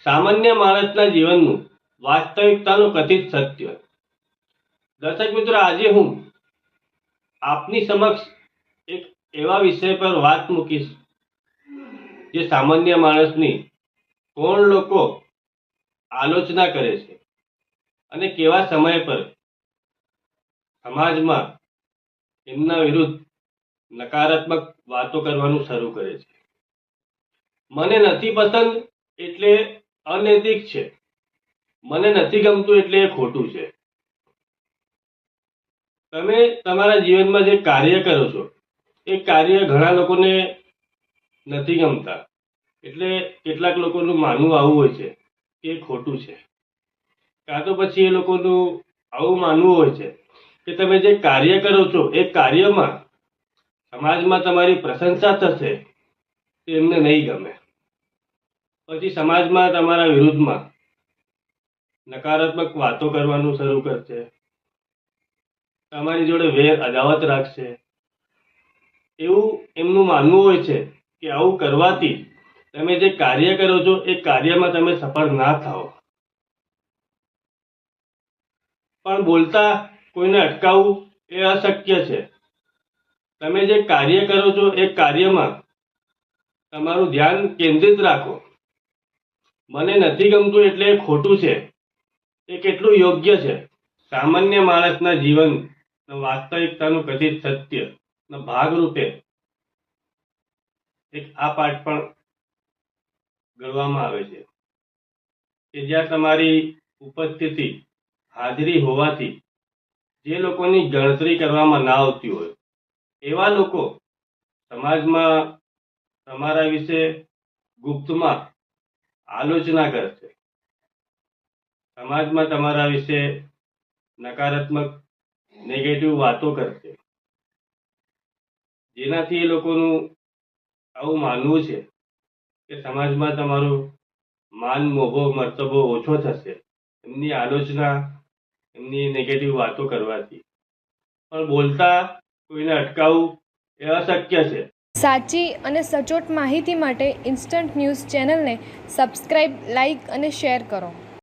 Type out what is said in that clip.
સામાન્ય માણસના જીવનનું વાસ્તવિકતાનું કથિત સત્ય. દર્શક મિત્રો, આજે હું આપની સમક્ષ એક એવા વિષય પર વાત મૂકીશ જે સામાન્ય માણસની કોણ લોકો આલોચના કરે છે અને કેવા સમય પર સમાજમાં એમના વિરુદ્ધ નકારાત્મક વાતો કરવાનું શરૂ કરે છે. મને નથી પસંદ એટલે અનૈતિક છે, મને નથી ગમતું એટલે એ ખોટું છે. તમે તમારા જીવનમાં જે કાર્ય કરો છો એ કાર્ય ઘણા લોકોને નથી ગમતા, એટલે કેટલાક લોકોનું માનવું આવું હોય છે કે એ ખોટું છે, કાં તો પછી એ લોકોનું આવું માનવું હોય છે કે તમે જે કાર્ય કરો છો એ કાર્યમાં સમાજમાં તમારી પ્રશંસા થશે તે એમને નહીં ગમે, પછી સમાજમાં તમારા વિરુદ્ધમાં નકારાત્મક વાતો કરવાનું શરૂ કરશે, તમારી જોડે વેર અદાવત રાખશે. એવું એમનું માનવું હોય છે કે આવું કરવાથી તમે જે કાર્ય કરો છો એ કાર્યમાં તમે સફળ ના થાઓ. પણ બોલતા કોઈને અટકાવવું એ અશક્ય છે. તમે જે કાર્ય કરો છો એ કાર્યમાં તમારું ધ્યાન કેન્દ્રિત રાખો. મને નથી ગમતું એટલે એ ખોટું છે એ કેટલું યોગ્ય છે. સામાન્ય માણસના જીવન વાસ્તવિકતાનું કથિત સત્ય ના ભાગરૂપે એક આ પાઠ પણ ગણવામાં આવે છે કે જ્યાં તમારી ઉપસ્થિતિ હાજરી હોવાથી જે લોકોની ગણતરી કરવામાં ના આવતી હોય એવા લોકો સમાજમાં તમારા વિશે ગુપ્તમાં આલોચના કરશે, સમાજમાં તમારા વિશે નકારાત્મક નેગેટિવ વાતો કરશે, જેનાથી એ લોકોનું આવું માનવું છે કે સમાજમાં તમારું માન મોભો મર્તબો ઓછો થશે એમની આલોચના, એમની નેગેટિવ વાતો કરવાથી. પણ બોલતા કોઈને અટકાવવું એ અશક્ય છે. સાચી અને સચોટ માહિતી માટે ઇન્સ્ટન્ટ ન્યૂઝ ચેનલને સબસ્ક્રાઇબ, લાઇક અને શેર કરો.